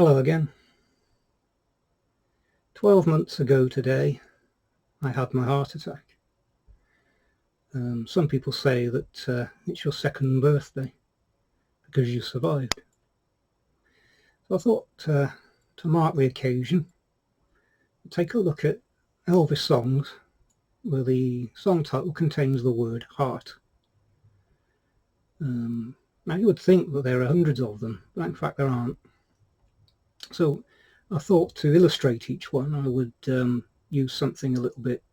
Hello again. 12 months ago today I had my heart attack. Some people say that it's your second birthday because you survived. So I thought to mark the occasion, take a look at Elvis songs where the song title contains the word heart. Now you would think that there are hundreds of them, but in fact there aren't. So I thought to illustrate each one I would use something a little bit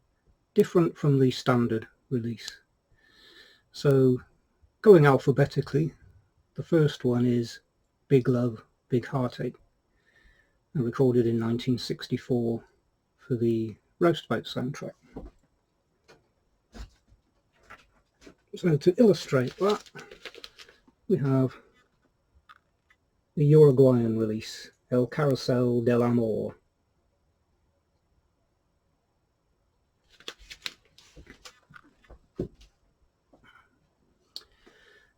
different from the standard release. So going alphabetically, the first one is Big Love, Big Heartache, recorded in 1964 for the Roustabout soundtrack. So to illustrate that, we have the Uruguayan release, El Carrusel del Amor.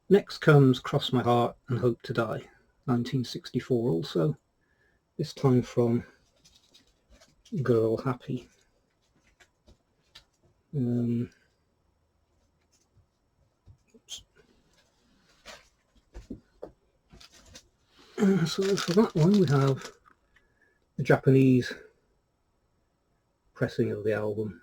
Next comes Cross My Heart and Hope to Die, 1964 also, this time from Girl Happy. So for that one we have the Japanese pressing of the album.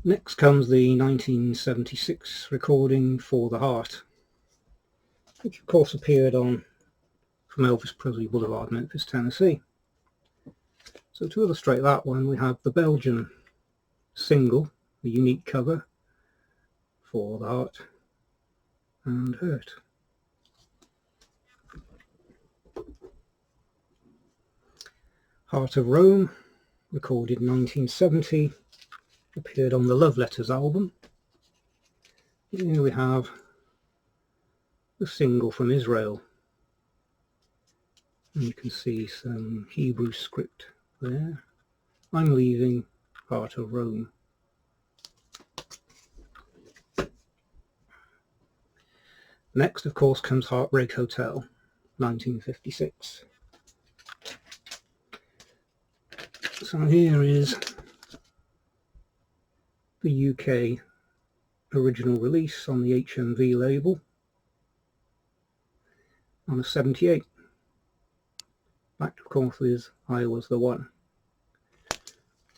Next comes the 1976 recording For the Heart, which of course appeared on From Elvis Presley Boulevard, Memphis, Tennessee. So to illustrate that one, we have the Belgian single, the unique cover, For the Heart and Hurt. Heart of Rome, recorded in 1970, appeared on the Love Letters album. Here we have the single from Israel, and you can see some Hebrew script there. I'm leaving, Heart of Rome. Next, of course, comes Heartbreak Hotel, 1956. So here is the UK original release on the HMV label on a 78. Backed of course is I Was the One.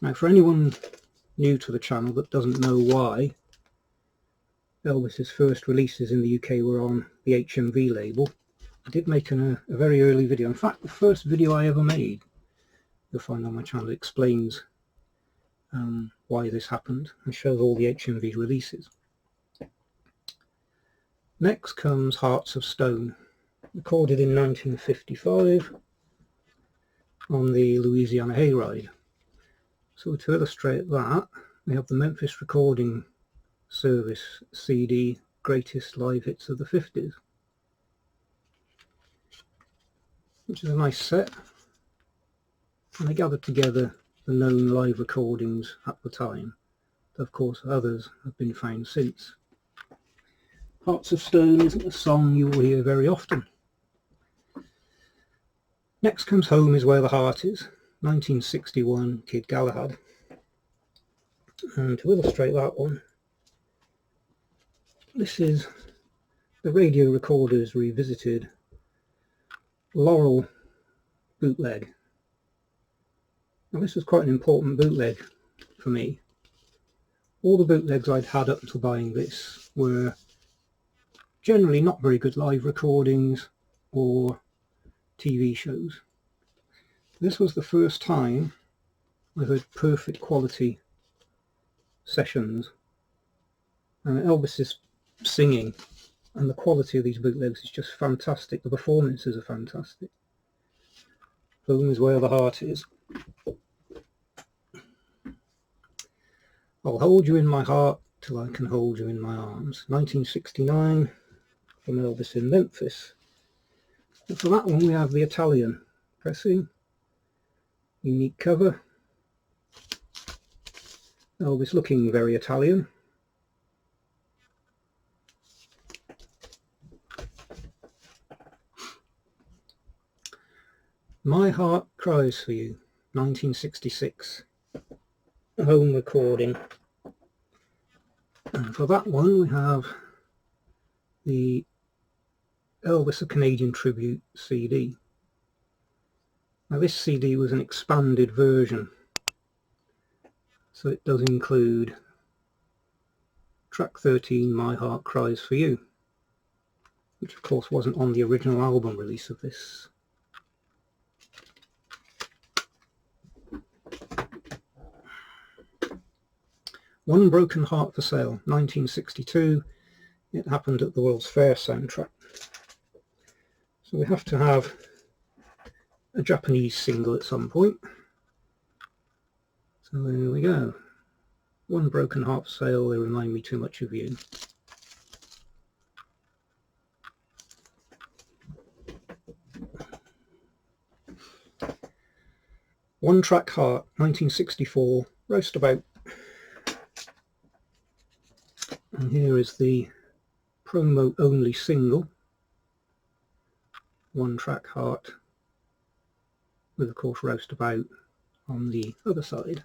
Now for anyone new to the channel that doesn't know why Elvis's first releases in the UK were on the HMV label, I did make a very early video. In fact, the first video I ever made, you'll find on my channel, explains why this happened and shows all the HMV releases. Next comes Hearts of Stone, recorded in 1955 on the Louisiana Hayride. So to illustrate that, we have the Memphis Recording Service CD Greatest Live Hits of the 50s, which is a nice set, and they gathered together the known live recordings at the time. Of course others have been found since. Hearts of Stone isn't a song you will hear very often. Next comes Home Is Where the Heart Is, 1961, Kid Galahad. And to illustrate that one, this is the Radio Recorders Revisited Laurel bootleg. Now this was quite an important bootleg for me. All the bootlegs I'd had up until buying this were generally not very good live recordings or TV shows. This was the first time I heard perfect quality sessions, and Elvis's singing and the quality of these bootlegs is just fantastic. The performances are fantastic. Home Is Where the Heart Is. I'll Hold You in My Heart Till I Can Hold You in My Arms, 1969, from Elvis in Memphis. And for that one we have the Italian pressing, unique cover, Elvis looking very Italian. My Heart Cries for You, 1966, a home recording. And for that one we have the Elvis A Canadian Tribute CD. Now this CD was an expanded version, so it does include track 13, My Heart Cries for You, which of course wasn't on the original album release of this. One Broken Heart for Sale, 1962. It happened at the World's Fair soundtrack. So we have to have a Japanese single at some point. So there we go. One Broken Heart for Sale, They Remind Me Too Much of You. One Track Heart, 1964, Roastabout. And here is the promo only single, One Track Heart, with of course Roastabout on the other side.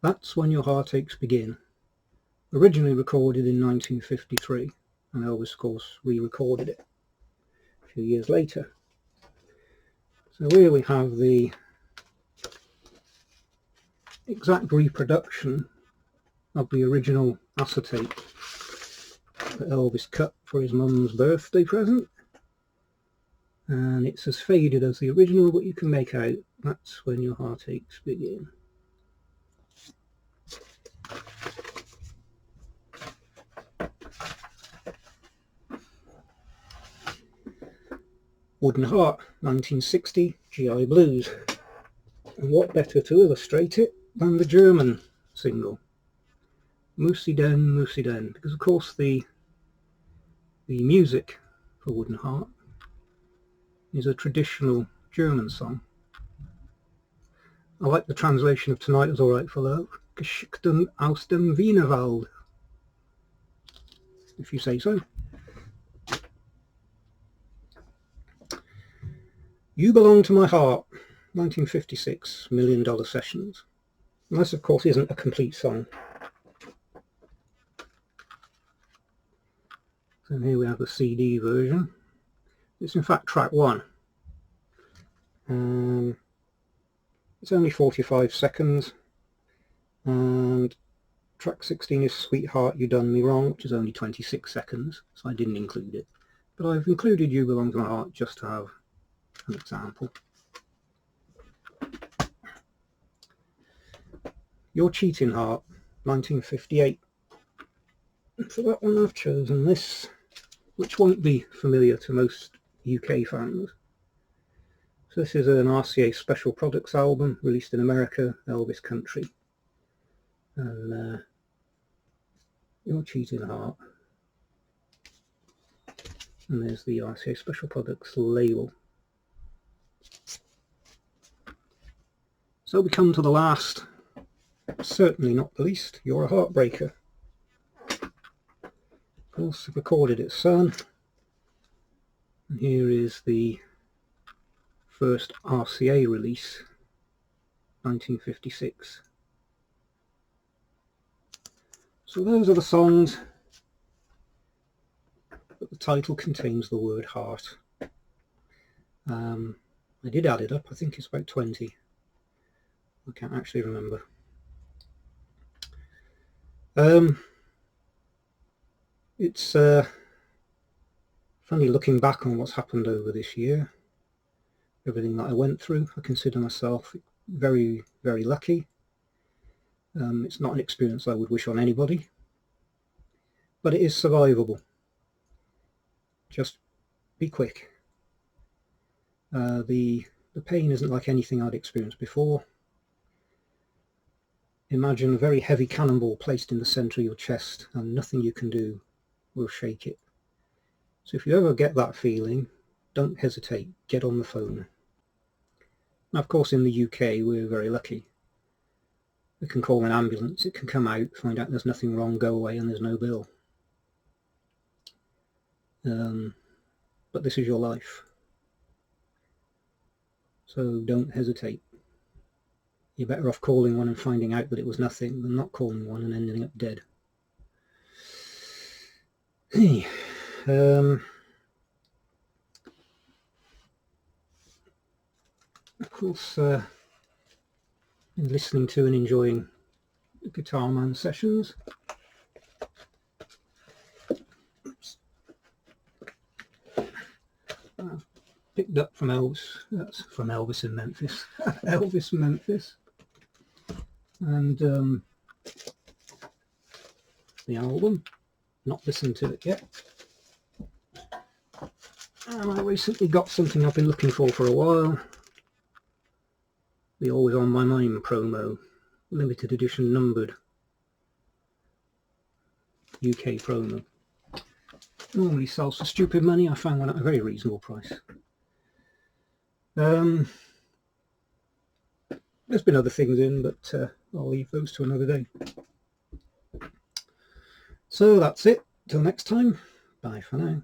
That's When Your Heartaches Begin, originally recorded in 1953, and Elvis of course re-recorded it a few years later. So here we have the exact reproduction of the original acetate that Elvis cut for his mum's birthday present, and it's as faded as the original, but you can make out That's When Your Heartaches Begin. Wooden Heart, 1960, GI Blues. And what better to illustrate it than the German single, Moosey Den, because of course the music for Wooden Heart is a traditional German song. I like the translation of Tonight Was Alright for Love, Geschichten aus dem Wienerwald, if you say so. You Belong to My Heart, 1956, $1 Million Sessions. And this of course isn't a complete song. So here we have the CD version. It's in fact track 1. It's only 45 seconds, and track 16 is Sweetheart You Done Me Wrong, which is only 26 seconds, so I didn't include it. But I've included You Belong to My Heart just to have an example. Your Cheating Heart, 1958. And for that one I've chosen this, which won't be familiar to most UK fans. So this is an RCA Special Products album released in America, Elvis Country. And Your Cheating Heart. And there's the RCA Special Products label. So we come to the last, certainly not the least, You're a Heartbreaker. Of course, I've recorded at CERN. And here is the first RCA release, 1956. So those are the songs, but the title contains the word heart. I did add it up, I think it's about 20. I can't actually remember. It's funny looking back on what's happened over this year, everything that I went through. I consider myself very, very lucky. It's not an experience I would wish on anybody, but it is survivable. Just be quick. The pain isn't like anything I'd experienced before. Imagine a very heavy cannonball placed in the centre of your chest and nothing you can do will shake it. So if you ever get that feeling, don't hesitate, get on the phone. Now of course in the UK we're very lucky. We can call an ambulance, it can come out, find out there's nothing wrong, go away and there's no bill. But but this is your life. So don't hesitate. You're better off calling one and finding out that it was nothing than not calling one and ending up dead. Hey, of course, listening to and enjoying the Guitar Man sessions. Picked up from Elvis. That's from Elvis in Memphis. Elvis Memphis. And the album. Not listened to it yet. And I recently got something I've been looking for a while. The Always On My Mind promo. Limited edition numbered. UK promo. Normally sells for stupid money. I found one at a very reasonable price. There's been other things in, but I'll leave those to another day. So that's it. Till next time. Bye for now.